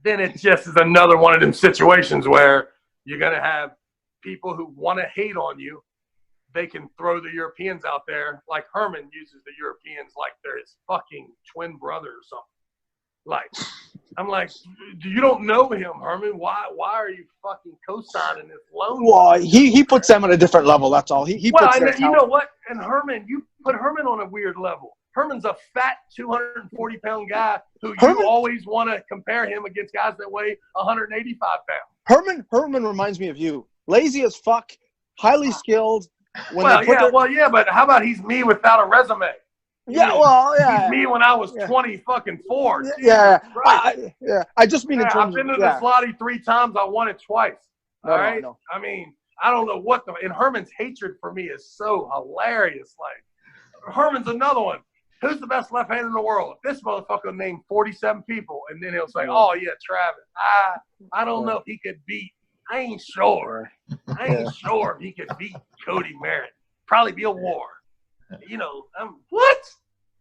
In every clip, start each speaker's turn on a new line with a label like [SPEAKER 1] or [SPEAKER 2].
[SPEAKER 1] then it just is another one of them situations where you're going to have people who want to hate on you. They can throw the Europeans out there, like Herman uses the Europeans like they're his fucking twin brother or something. Like, I'm like, you don't know him, Herman. Why are you fucking co-signing this loan?
[SPEAKER 2] Well, he puts them at a different level. That's all. He puts
[SPEAKER 1] and you know what? And Herman, you put Herman on a weird level. Herman's a fat 240-pound guy who you always want to compare him against guys that weigh 185 pounds.
[SPEAKER 2] Herman reminds me of you. Lazy as fuck, highly skilled.
[SPEAKER 1] Yeah, but how about he's me without a resume?
[SPEAKER 2] Yeah,
[SPEAKER 1] He's me when I was 24.
[SPEAKER 2] Yeah. I just mean in terms
[SPEAKER 1] I've been to the Slotty 3 times. I won it twice. All right? No. I mean, I don't know what and Herman's hatred for me is so hilarious. Like, Herman's another one. Who's the best left hand in the world? This motherfucker named 47 people, and then he'll say, "Oh yeah, Travis. I don't know if he could beat. I ain't sure. I ain't sure if he could beat Cody Merritt. Probably be a war." You know, what?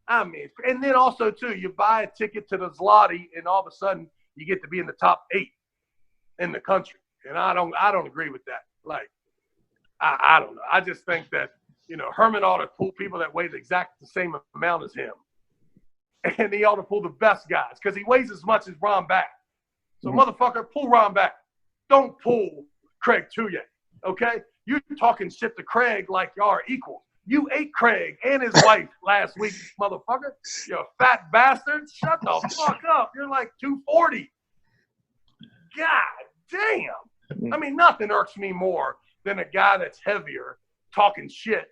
[SPEAKER 1] I mean, and then also too, you buy a ticket to the Zloty, and all of a sudden you get to be in the top 8 in the country, and I don't agree with that. Like, I don't know. I just think that, you know, Herman ought to pull people that weigh the exact same amount as him, and he ought to pull the best guys because he weighs as much as Ron back. So motherfucker, pull Ron back. Don't pull Craig Touye, okay? You talking shit to Craig like y'all are equals. You ate Craig and his wife last week, motherfucker. You fat bastard. Shut the fuck up. You're like 240. God damn. I mean, nothing irks me more than a guy that's heavier talking shit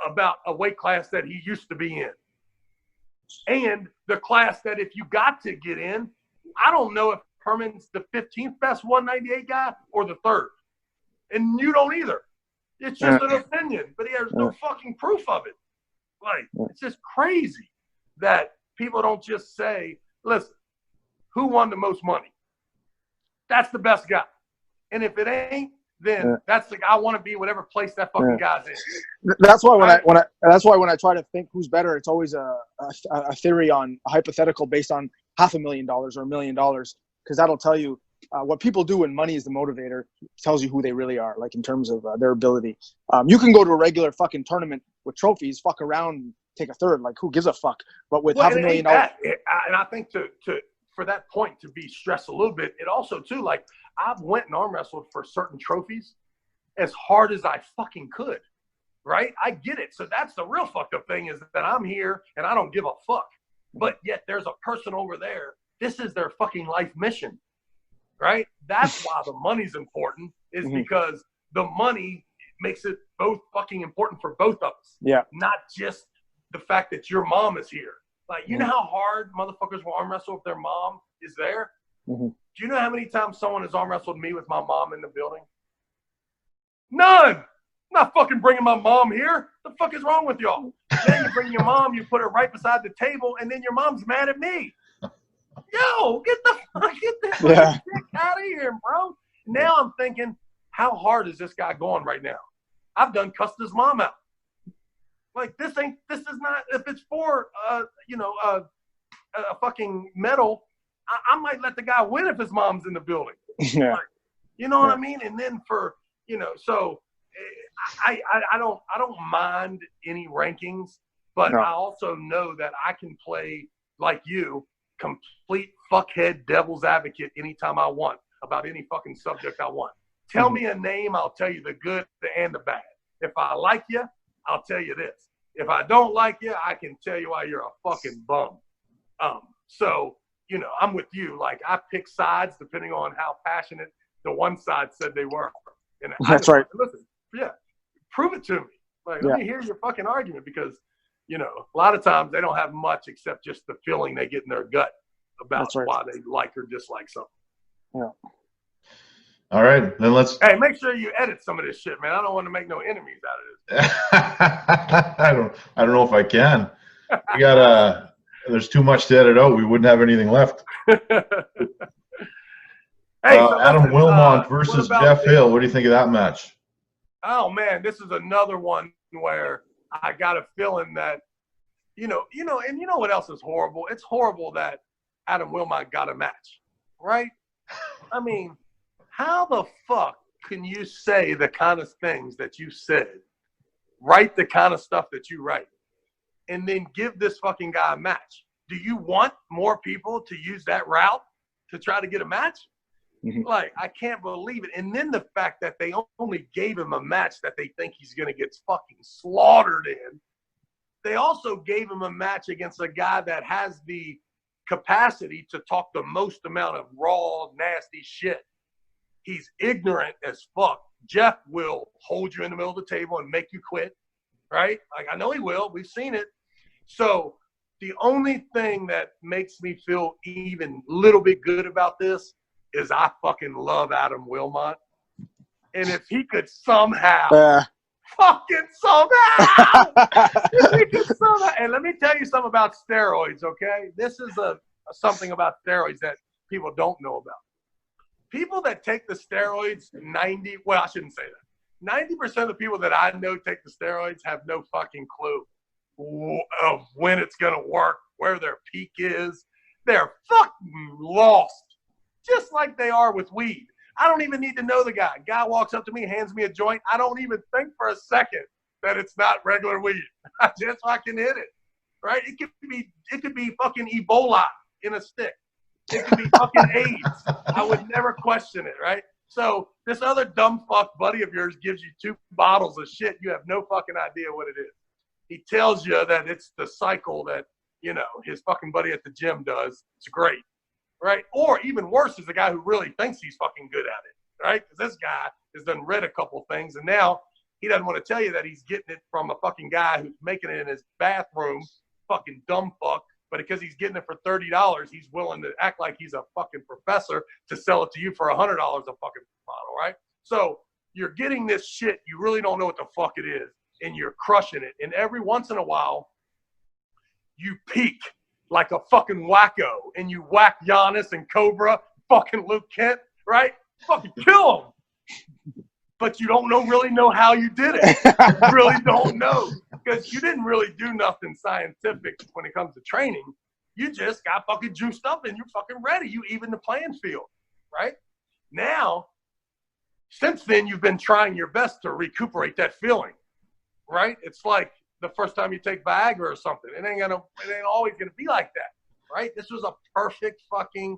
[SPEAKER 1] about a weight class that he used to be in. And the class that if you got to get in, I don't know if Herman's the 15th best 198 guy or the 3rd. And you don't either. It's just an opinion, but he has no fucking proof of it. Like, it's just crazy that people don't just say, listen, who won the most money? That's the best guy. And if it ain't, then that's the guy I want to be whatever place that fucking guy's in.
[SPEAKER 2] That's why when I try to think who's better, it's always a theory on a hypothetical based on $500,000 or $1 million, because that'll tell you what people do when money is the motivator. Tells you who they really are, like in terms of their ability. You can go to a regular fucking tournament with trophies, fuck around, take a third. Like, who gives a fuck? But with $500,000,
[SPEAKER 1] and I think to for that point to be stressed a little bit, it also too, like, I've went and arm wrestled for certain trophies as hard as I fucking could, right? I get it. So that's the real fucked up thing, is that I'm here and I don't give a fuck. But yet there's a person over there. This is their fucking life mission, right? That's why the money's important, is because the money makes it both fucking important for both of us. Yeah. Not just the fact that your mom is here. Like, you know how hard motherfuckers will arm wrestle if their mom is there? Do you know how many times someone has arm wrestled me with my mom in the building? None. I'm not fucking bringing my mom here. The fuck is wrong with y'all? Then you bring your mom, you put her right beside the table, and then your mom's mad at me. Yo, get this shit out of here, bro. Now I'm thinking, how hard is this guy going right now? I've done cussed his mom out. Like, this is not, if it's for, a fucking medal, I might let the guy win if his mom's in the building. Yeah. Like, you know what I mean? And then for, so I don't mind any rankings, but I also know that I can play like you, complete fuckhead devil's advocate anytime I want about any fucking subject I want. Tell me a name, I'll tell you the good, the and the bad. If I like you, I'll tell you this. If I don't like you, I can tell you why you're a fucking bum. So, I'm with you. Like, I pick sides depending on how passionate the one side said they were. And that's right. Listen, prove it to me. Like, let me hear your fucking argument, because, a lot of times they don't have much except just the feeling they get in their gut about why they like or dislike something.
[SPEAKER 3] Yeah. All right, then let's.
[SPEAKER 1] Hey, make sure you edit some of this shit, man. I don't want to make no enemies out of this.
[SPEAKER 3] I don't know if I can. We got there's too much to edit out. We wouldn't have anything left.
[SPEAKER 1] Hey,
[SPEAKER 3] Adam Wilmot versus Geoff Hale. What do you think of that match?
[SPEAKER 1] Oh man, this is another one where I got a feeling that, and you know what else is horrible? It's horrible that Adam Wilmot got a match, right? I mean, how the fuck can you say the kind of things that you said, write the kind of stuff that you write, and then give this fucking guy a match? Do you want more people to use that route to try to get a match? Mm-hmm. Like, I can't believe it. And then the fact that they only gave him a match that they think he's going to get fucking slaughtered in. They also gave him a match against a guy that has the capacity to talk the most amount of raw, nasty shit. He's ignorant as fuck. Geoff will hold you in the middle of the table and make you quit, right? Like, I know he will. We've seen it. So the only thing that makes me feel even a little bit good about this is I fucking love Adam Wilmot. And if he could somehow, fucking somehow, if he could somehow, and let me tell you something about steroids, okay? This is something about steroids that people don't know about. People that take the steroids, I shouldn't say that. 90% of the people that I know take the steroids have no fucking clue of when it's going to work, where their peak is. They're fucking lost. Just like they are with weed. I don't even need to know the guy. Guy walks up to me, hands me a joint. I don't even think for a second that it's not regular weed. I just fucking hit it, right? It could be fucking Ebola in a stick. It could be fucking AIDS. I would never question it, right? So this other dumb fuck buddy of yours gives you 2 bottles of shit. You have no fucking idea what it is. He tells you that it's the cycle that, his fucking buddy at the gym does. It's great. Right? Or even worse is the guy who really thinks he's fucking good at it, right? Because this guy has done read a couple things, and now he doesn't want to tell you that he's getting it from a fucking guy who's making it in his bathroom, fucking dumb fuck. But because he's getting it for $30, he's willing to act like he's a fucking professor to sell it to you for $100 a fucking bottle, right? So you're getting this shit, you really don't know what the fuck it is, and you're crushing it. And every once in a while, you peak like a fucking wacko, and you whack Giannis and Cobra, fucking Luke Kent, right? Fucking kill him. But you don't really know how you did it. You really don't know. Because you didn't really do nothing scientific when it comes to training. You just got fucking juiced up and you're fucking ready. You even the playing field, right? Now, since then, you've been trying your best to recuperate that feeling, right? It's like the first time you take Viagra or something. It ain't always gonna be like that, right? This was a perfect fucking,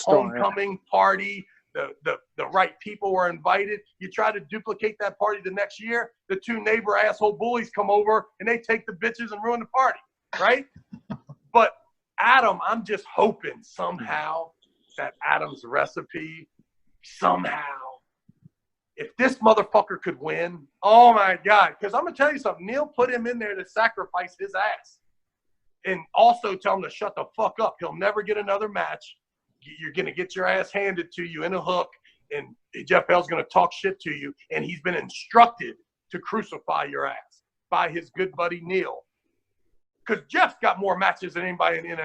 [SPEAKER 1] homecoming party. The right people were invited. You try to duplicate that party the next year, the 2 neighbor asshole bullies come over and they take the bitches and ruin the party, right? But Adam, I'm just hoping somehow that Adam's recipe, somehow, if this motherfucker could win, oh my God. Because I'm going to tell you something. Neil put him in there to sacrifice his ass. And also tell him to shut the fuck up. He'll never get another match. You're going to get your ass handed to you in a hook. And Jeff Hale's going to talk shit to you. And he's been instructed to crucify your ass by his good buddy Neil. Because Jeff's got more matches than anybody in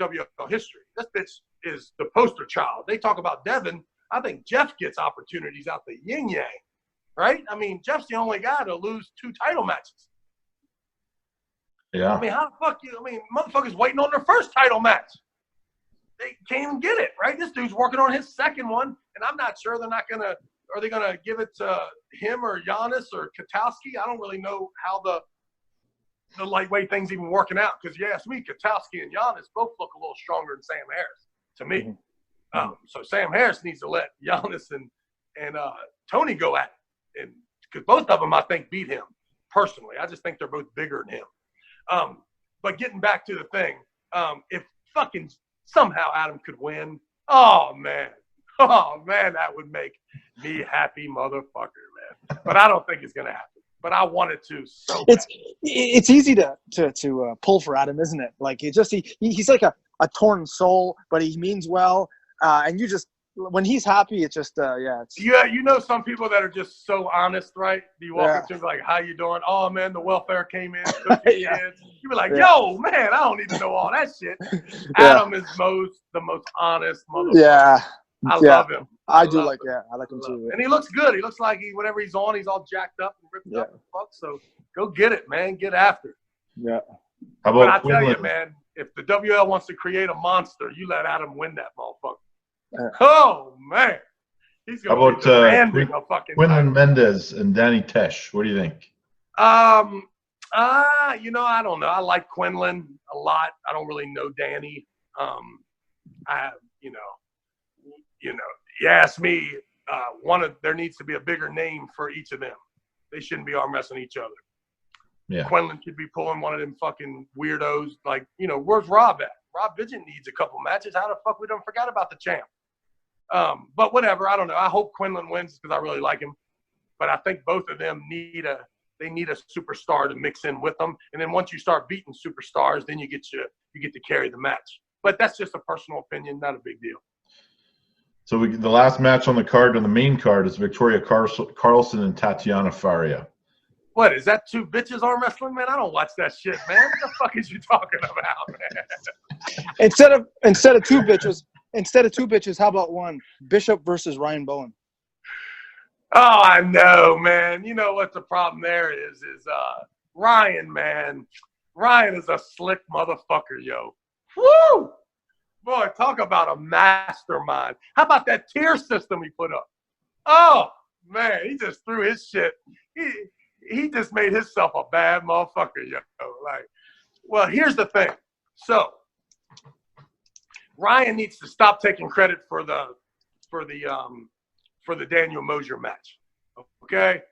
[SPEAKER 1] WFL history. This bitch is the poster child. They talk about Devin. I think Geoff gets opportunities out the yin-yang, right? I mean, Jeff's the only guy to lose 2 title matches.
[SPEAKER 3] Yeah.
[SPEAKER 1] I mean, how the fuck motherfuckers waiting on their first title match. They can't even get it, right? This dude's working on his second one, and I'm not sure are they going to give it to him or Giannis or Katowski? I don't really know how the lightweight thing's even working out. Because you ask me, Katowski and Giannis both look a little stronger than Sam Harris, to me. Mm-hmm. So Sam Harris needs to let Giannis and Tony go at it. And because both of them, I think, beat him personally. I just think they're both bigger than him. But getting back to the thing, if fucking somehow Adam could win, oh man, that would make me happy motherfucker, man. But I don't think it's going to happen. But I wanted to so bad.
[SPEAKER 2] It's easy to pull for Adam, isn't it? Like, he's like a torn soul, but he means well. And you just, when he's happy, it's just,
[SPEAKER 1] some people that are just so honest, right? You walk up to him like, how you doing? Oh, man, the welfare came in.
[SPEAKER 2] Yeah.
[SPEAKER 1] Kids. You be like, yo, man, I don't need to know all that shit. Adam is the most honest motherfucker.
[SPEAKER 2] Yeah.
[SPEAKER 1] I love him.
[SPEAKER 2] I like him too.
[SPEAKER 1] And he looks good. He looks like whenever he's on, he's all jacked up and ripped up and fuck. So go get it, man. Get after it.
[SPEAKER 2] Yeah.
[SPEAKER 3] How about
[SPEAKER 1] but I tell you, man, if the WL wants to create a monster, you let Adam win that motherfucker. Oh man, he's
[SPEAKER 3] How
[SPEAKER 1] gonna
[SPEAKER 3] about
[SPEAKER 1] be demanding a fucking
[SPEAKER 3] Quinlan Mendez and Danny Tesch? What do you think?
[SPEAKER 1] I don't know. I like Quinlan a lot. I don't really know Danny. You ask me, there needs to be a bigger name for each of them. They shouldn't be arm wrestling each other.
[SPEAKER 3] Yeah.
[SPEAKER 1] Quinlan should be pulling one of them fucking weirdos. Like, where's Rob at? Rob Bagent needs a couple matches. How the fuck we don't forget about the champ? But whatever. I don't know. I hope Quinlan wins because I really like him. But I think both of them need a superstar to mix in with them. And then once you start beating superstars, then you get to carry the match. But that's just a personal opinion, not a big deal.
[SPEAKER 3] So the last match on the main card is Victoria Karlsson and Tatia Faria.
[SPEAKER 1] What, is that two bitches arm wrestling, man? I don't watch that shit, man. What the fuck is you talking about, man?
[SPEAKER 2] Instead of two bitches, how about one? Bishop versus Ryan Bowen.
[SPEAKER 1] Oh, I know, man. You know what the problem there is Ryan, man. Ryan is a slick motherfucker, yo. Woo! Boy, talk about a mastermind. How about that tier system he put up? Oh, man, he just threw his shit. He just made himself a bad motherfucker, yo. Like, well, here's the thing. So, Ryan needs to stop taking credit for the Daniel Mosier match. Okay?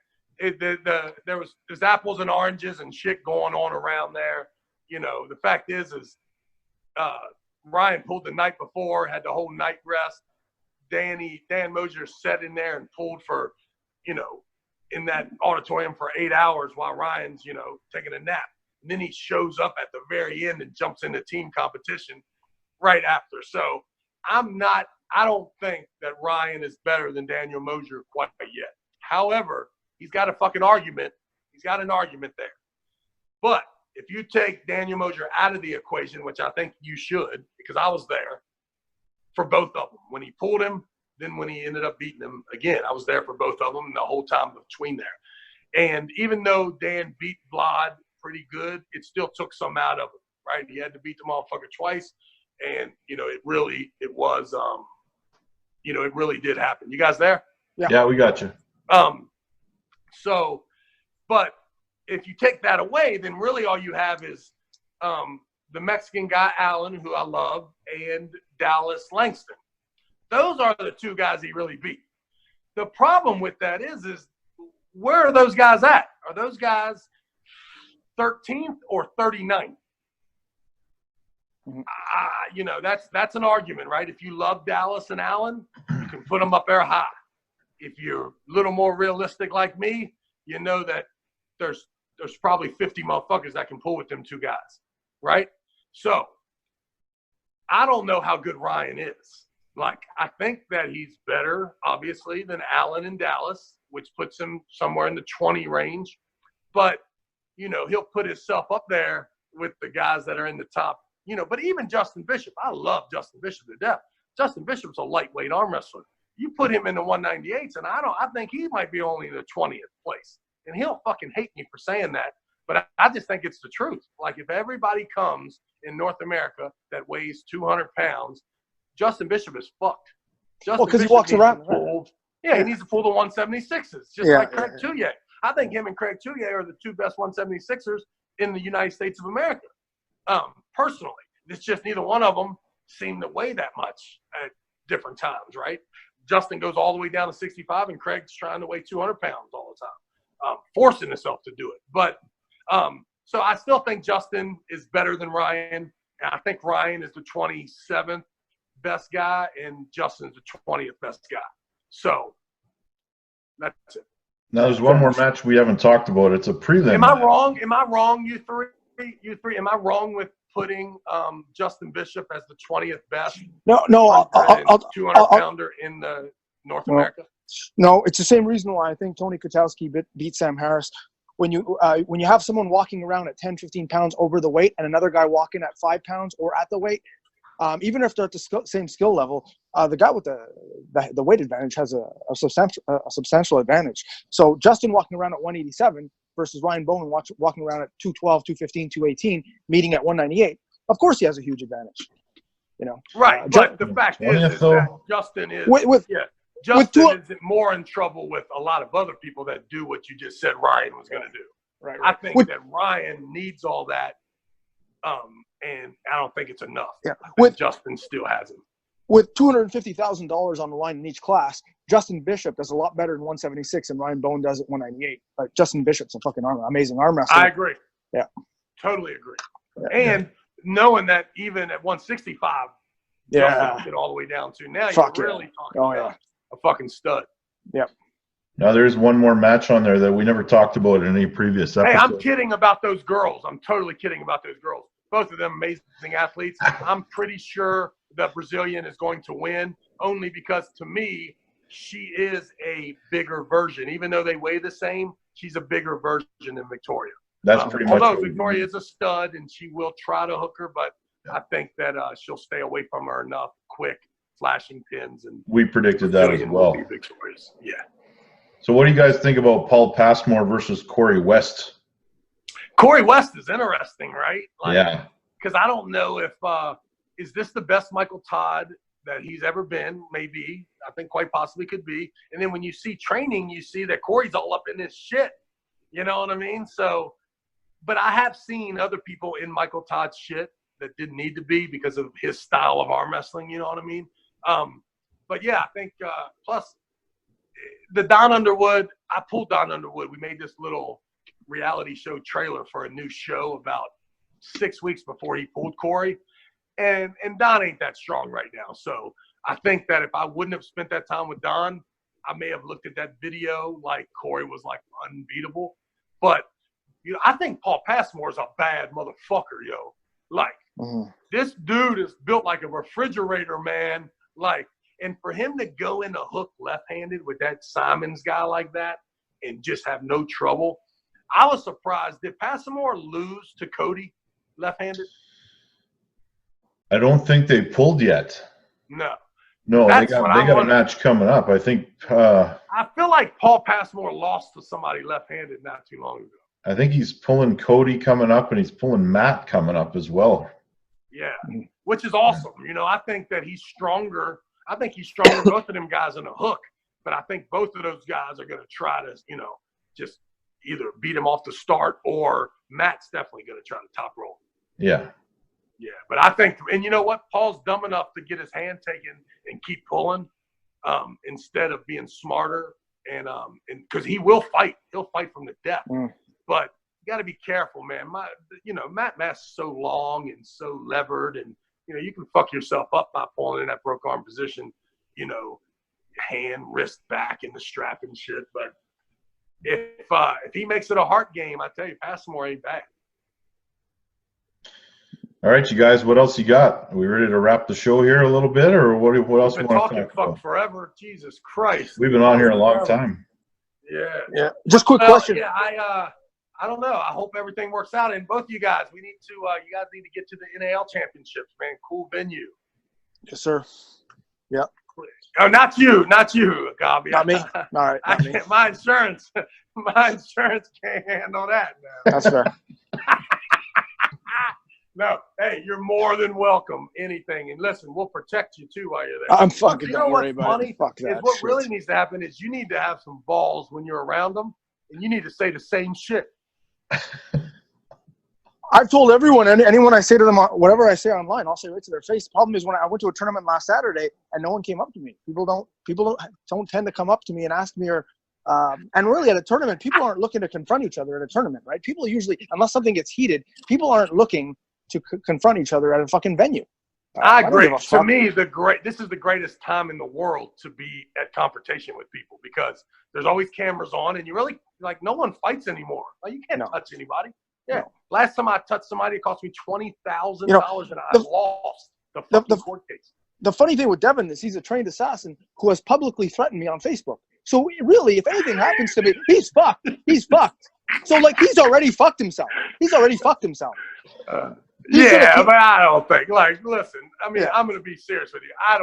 [SPEAKER 1] There's apples and oranges and shit going on around there. The fact is Ryan pulled the night before, had the whole night rest. Dan Mosier sat in there and pulled for, in that auditorium for 8 hours while Ryan's, taking a nap. And then he shows up at the very end and jumps into team competition right after. So I don't think that Ryan is better than Daniel Mosier quite yet. However, he's got a fucking argument. He's got an argument there. But if you take Daniel Mosier out of the equation, which I think you should, because I was there for both of them. When he pulled him, then when he ended up beating him again, I was there for both of them the whole time between there. And even though Dan beat Vlad pretty good, it still took some out of him, right? He had to beat the motherfucker twice. And, it really did happen. You guys there?
[SPEAKER 3] Yeah, we got you.
[SPEAKER 1] But if you take that away, then really all you have is the Mexican guy, Allen, who I love, and Dallas Langston. Those are the two guys he really beat. The problem with that is where are those guys at? Are those guys 13th or 39th? That's an argument, right? If you love Dallas and Allen, you can put them up there high. If you're a little more realistic like me, you know that there's probably 50 motherfuckers that can pull with them two guys, right? So I don't know how good Ryan is. Like, I think that he's better, obviously, than Allen and Dallas, which puts him somewhere in the 20 range. But, he'll put himself up there with the guys that are in the top. But even Justin Bishop, I love Justin Bishop to death. Justin Bishop's a lightweight arm wrestler. You put him in the 198s, and I think he might be only in the 20th place. And he'll fucking hate me for saying that. But I just think it's the truth. Like, if everybody comes in North America that weighs 200 pounds, Justin Bishop is fucked.
[SPEAKER 2] Because he walks around.
[SPEAKER 1] He needs to pull the 176s, just like Craig Touye. I think him and Craig Touye are the two best 176ers in the United States of America. Personally, it's just neither one of them seem to weigh that much at different times, right? Justin goes all the way down to 65, and Craig's trying to weigh 200 pounds all the time, forcing himself to do it. But so I still think Justin is better than Ryan. And I think Ryan is the 27th best guy, and Justin's the 20th best guy. So that's it.
[SPEAKER 3] Now there's one more match we haven't talked about. It's a prelim.
[SPEAKER 1] Am I wrong? Am I wrong, you three? Am I wrong with putting Justin Bishop as the 20th best?
[SPEAKER 2] No,
[SPEAKER 1] 200-pounder in the North America.
[SPEAKER 2] No, it's the same reason why I think Tony Kotowski beat Sam Harris. When you have someone walking around at 10, 15 pounds over the weight, and another guy walking at 5 pounds or at the weight, even if they're at the same skill level, the guy with the weight advantage has a substantial advantage. So Justin walking around at 187 versus Ryan Bowen walking around at 212, 215, 218, meeting at 198. Of course he has a huge advantage. You know,
[SPEAKER 1] right? But the fact is that Justin is Justin is more in trouble with a lot of other people that do what you just said Ryan was going to do.
[SPEAKER 2] Right.
[SPEAKER 1] I think that Ryan needs all that, and I don't think it's enough.
[SPEAKER 2] Yeah,
[SPEAKER 1] Justin still hasn't.
[SPEAKER 2] With $250,000 on the line in each class, Justin Bishop does a lot better in 176 and Ryan Bowen does at 198. Like Justin Bishop's a fucking amazing arm wrestler.
[SPEAKER 1] I agree.
[SPEAKER 2] Yeah.
[SPEAKER 1] Totally agree. Yeah. And knowing that even at 165, Justin get all the way down to now, you're really talking about a fucking stud.
[SPEAKER 2] Yep.
[SPEAKER 3] Now there's one more match on there that we never talked about in any previous episode.
[SPEAKER 1] Hey, I'm kidding about those girls. I'm totally kidding about those girls. Both of them amazing athletes. I'm pretty sure the Brazilian is going to win only because, to me, she is a bigger version. Even though they weigh the same, she's a bigger version than Victoria.
[SPEAKER 3] That's pretty much.
[SPEAKER 1] Although Victoria is a stud and she will try to hook her, but I think that she'll stay away from her enough quick flashing pins. And
[SPEAKER 3] we predicted that as well.
[SPEAKER 1] Yeah.
[SPEAKER 3] So what do you guys think about Paul Passmore versus Corey West?
[SPEAKER 1] Corey West is interesting, right?
[SPEAKER 3] Yeah.
[SPEAKER 1] Because I don't know if is this the best Michael Todd that he's ever been? Maybe. I think quite possibly could be. And then when you see training, you see that Corey's all up in this shit. You know what I mean? So, but I have seen other people in Michael Todd's shit that didn't need to be because of his style of arm wrestling. You know what I mean? But yeah, I think plus the Don Underwood, I pulled Don Underwood. We made this little reality show trailer for a new show about 6 weeks before he pulled Corey. And Don ain't that strong right now. So I think that if I wouldn't have spent that time with Don, I may have looked at that video like Corey was like unbeatable. But you know, I think Paul Passmore is a bad motherfucker, yo. Like this dude is built like a refrigerator, man. Like, and for him to go in a hook left-handed with that Simons guy like that and just have no trouble, I was surprised. Did Passmore lose to Cody left-handed?
[SPEAKER 3] I don't think they pulled yet.
[SPEAKER 1] No.
[SPEAKER 3] No, they got a match coming up. I think.
[SPEAKER 1] I feel like Paul Passmore lost to somebody left-handed not too long ago. I
[SPEAKER 3] think he's pulling Cody coming up, and he's pulling Matt coming up as well.
[SPEAKER 1] Yeah, which is awesome. You know, I think that he's stronger. I think he's stronger both of them guys in a hook, but I think both of those guys are going to try to, you know, just either beat him off the start or Matt's definitely going to try to top roll.
[SPEAKER 3] Yeah.
[SPEAKER 1] Yeah, but I think, and you know what? Paul's dumb enough to get his hand taken and keep pulling instead of being smarter, and because he will fight. He'll fight from the depth. But you got to be careful, man. Matt Mass is so long and so levered, and you know you can fuck yourself up by pulling in that broke arm position. You know, hand, wrist, back, and the strap and shit. But if he makes it a heart game, I tell you, Passmore ain't bad.
[SPEAKER 3] All right, you guys, what else you got? Are we ready to wrap the show here a little bit, or what else we want to talk about?
[SPEAKER 1] Talking forever. Jesus Christ.
[SPEAKER 3] We've been on here a long time.
[SPEAKER 1] Yeah.
[SPEAKER 2] Just quick question.
[SPEAKER 1] Yeah, I don't know. I hope everything works out. And both of you guys, we need to. You guys need to get to the NAL championships, man. Cool venue.
[SPEAKER 2] Yes, sir. Yeah.
[SPEAKER 1] Oh, not you, Gabi.
[SPEAKER 2] Not me. All right.
[SPEAKER 1] My insurance can't handle that now.
[SPEAKER 2] That's fair.
[SPEAKER 1] No, hey, you're more than welcome. Anything, and listen, we'll protect you too while you're there.
[SPEAKER 2] I'm fucking. Don't worry about it. Fuck that.
[SPEAKER 1] What really needs to happen is you need to have some balls when you're around them, and you need to say the same shit.
[SPEAKER 2] I've told everyone, anyone I say to them, whatever I say online, I'll say right to their face. The problem is when I went to a tournament last Saturday and no one came up to me. People don't tend to come up to me and ask me, or and really at a tournament, people aren't looking to confront each other at a tournament, right? People usually, unless something gets heated, people aren't looking to confront each other at a fucking venue.
[SPEAKER 1] I agree. To me, this is the greatest time in the world to be at confrontation with people because there's always cameras on, and you really like no one fights anymore. Like, you can't touch anybody. Yeah. No. Last time I touched somebody, it cost me $20,000, and I lost the court case.
[SPEAKER 2] The funny thing with Devin is he's a trained assassin who has publicly threatened me on Facebook. So really, if anything happens to me, he's fucked. He's fucked. So like he's already fucked himself.
[SPEAKER 1] Yeah, but I don't think, listen, I mean, I'm going to be serious with you. I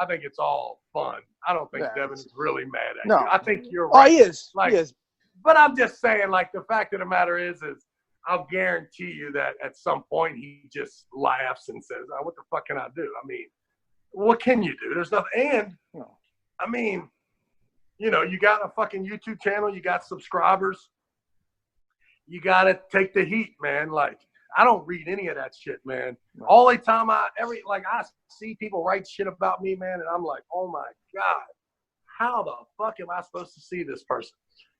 [SPEAKER 1] think it's all fun. I don't think Devin is really mad at you. I think you're right.
[SPEAKER 2] Oh, he is.
[SPEAKER 1] He is. But I'm just saying, the fact of the matter is I'll guarantee you that at some point he just laughs and says, "Oh, what the fuck can I do?" I mean, what can you do? There's nothing. And I mean, you know, you got a fucking YouTube channel, you got subscribers. You got to take the heat, man. Like, I don't read any of that shit, man. All the time I see people write shit about me, man, and I'm like, oh my God, how the fuck am I supposed to see this person?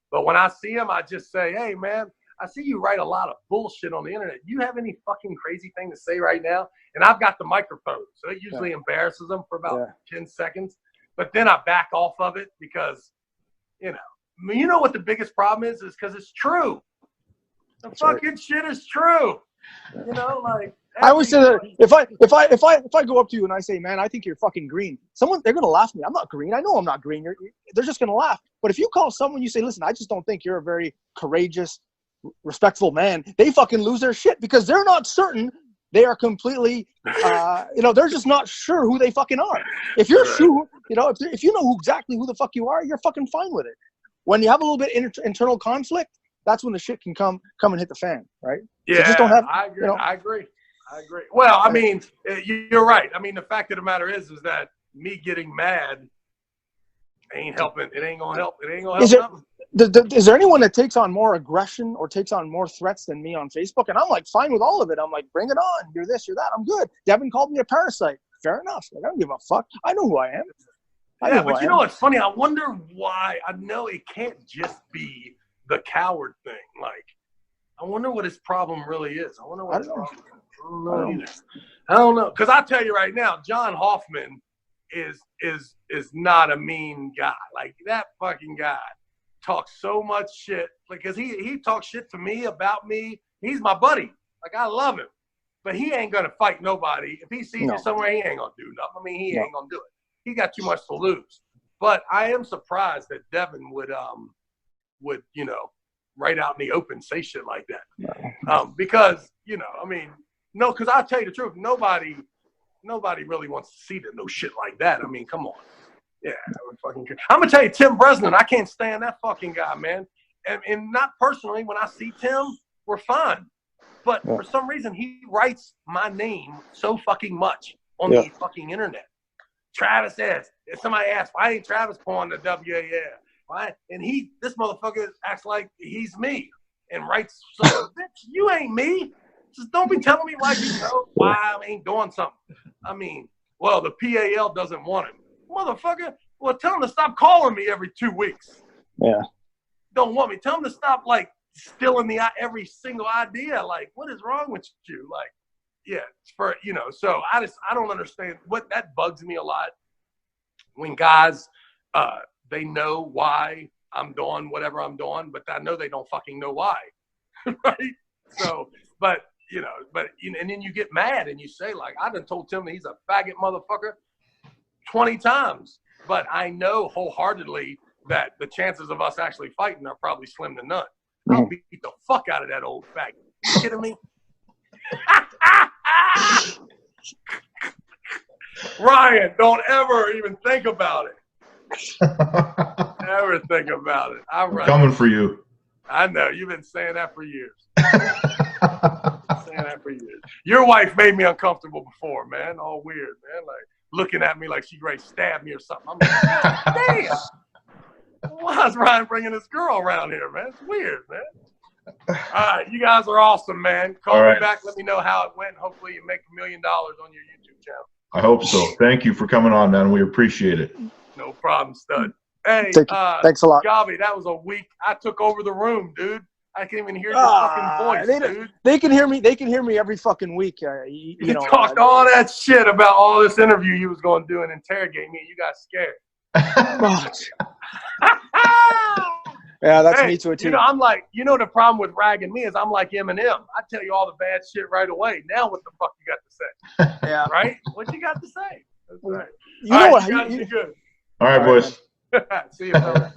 [SPEAKER 1] But when I see him, I just say, hey, man, I see you write a lot of bullshit on the internet. You have any fucking crazy thing to say right now? And I've got the microphone, so it usually embarrasses them for about 10 seconds. But then I back off of it because, you know what the biggest problem is because it's true. The fucking shit is true. You know, like
[SPEAKER 2] I always say that if I go up to you and I say, man, I think you're fucking green, they're gonna laugh at me. I'm not green. I know I'm not green. They're just gonna laugh. But if you call someone, you say, listen, I just don't think you're a very courageous, respectful man, they fucking lose their shit because they're not certain. They are completely, they're just not sure who they fucking are. If you're sure, if you know exactly who the fuck you are, you're fucking fine with it. When you have a little bit internal conflict, that's when the shit can come and hit the fan, right?
[SPEAKER 1] Yeah,
[SPEAKER 2] so just don't have,
[SPEAKER 1] I agree. I agree. Well, I mean, you're right. I mean, the fact of the matter is that me getting mad ain't helping. It ain't gonna help. It ain't gonna help nothing.
[SPEAKER 2] Is there anyone that takes on more aggression or takes on more threats than me on Facebook? And I'm like, fine with all of it. I'm like, bring it on. You're this, you're that. I'm good. Devin called me a parasite. Fair enough. Like, I don't give a fuck. I know who I am.
[SPEAKER 1] But you know what's funny? I wonder why. I know it can't just be the coward thing. Like, I wonder what his problem really is. I wonder what his problem is. I don't know either. I don't know. Because I'll tell you right now, John Hoffman is not a mean guy. Like, that fucking guy talks so much shit because he talks shit to me about me. He's my buddy. Like, I love him. But he ain't going to fight nobody. If he sees you somewhere, he ain't going to do nothing. I mean, he ain't going to do it. He got too much to lose. But I am surprised that Devin would right out in the open say shit like that. Because, I mean, no, because I'll tell you the truth, nobody really wants to see no shit like that. I mean, come on. Yeah, I'm gonna tell you, Tim Bresnan, I can't stand that fucking guy, man. And not personally, when I see Tim, we're fine. But for some reason, he writes my name so fucking much on the fucking internet. Travis S. If somebody asks, why ain't Travis pouring the WAF? Why? And this motherfucker acts like he's me and writes, bitch, you ain't me. Just don't be telling me why I ain't doing something. I mean, well, the PAL doesn't want him. Motherfucker, well, tell him to stop calling me every 2 weeks. Yeah. Don't want me. Tell him to stop, like, stealing every single idea. Like, what is wrong with you? Like, yeah, so I don't understand. That bugs me a lot when guys, they know why I'm doing whatever I'm doing, but I know they don't fucking know why. Right? So, and then you get mad and you say, like, I done told Tim that he's a faggot motherfucker 20 times, but I know wholeheartedly that the chances of us actually fighting are probably slim to none. I'll beat the fuck out of that old faggot. You kidding me? Ryan, don't ever even think about it. Never think about it. I'm
[SPEAKER 3] coming for you.
[SPEAKER 1] I know. You've been saying that for years. Your wife made me uncomfortable before, man. All weird, man. Like, looking at me like she's ready to stab me or something. I'm like, damn. Why is Ryan bringing this girl around here, man? It's weird, man. All right. You guys are awesome, man. Call me back. Let me know how it went. Hopefully you make $1 million on your YouTube channel.
[SPEAKER 3] I hope so. Thank you for coming on, man. We appreciate it.
[SPEAKER 1] No problem, stud. Hey,
[SPEAKER 2] thanks a lot.
[SPEAKER 1] Gavi, that was a week. I took over the room, dude. I can't even hear your fucking voice, dude.
[SPEAKER 2] They can hear me. They can hear me every fucking week. You
[SPEAKER 1] talked all that shit about all this interview you was going to do and interrogate me, and you got scared.
[SPEAKER 2] Yeah, that's me to a T.
[SPEAKER 1] I'm like, the problem with ragging me is I'm like Eminem. I tell you all the bad shit right away. Now what the fuck you got to say? Yeah. Right? What you got to say? That's right.
[SPEAKER 2] You know what?
[SPEAKER 1] You good.
[SPEAKER 3] All right, boys.
[SPEAKER 1] See you, brother.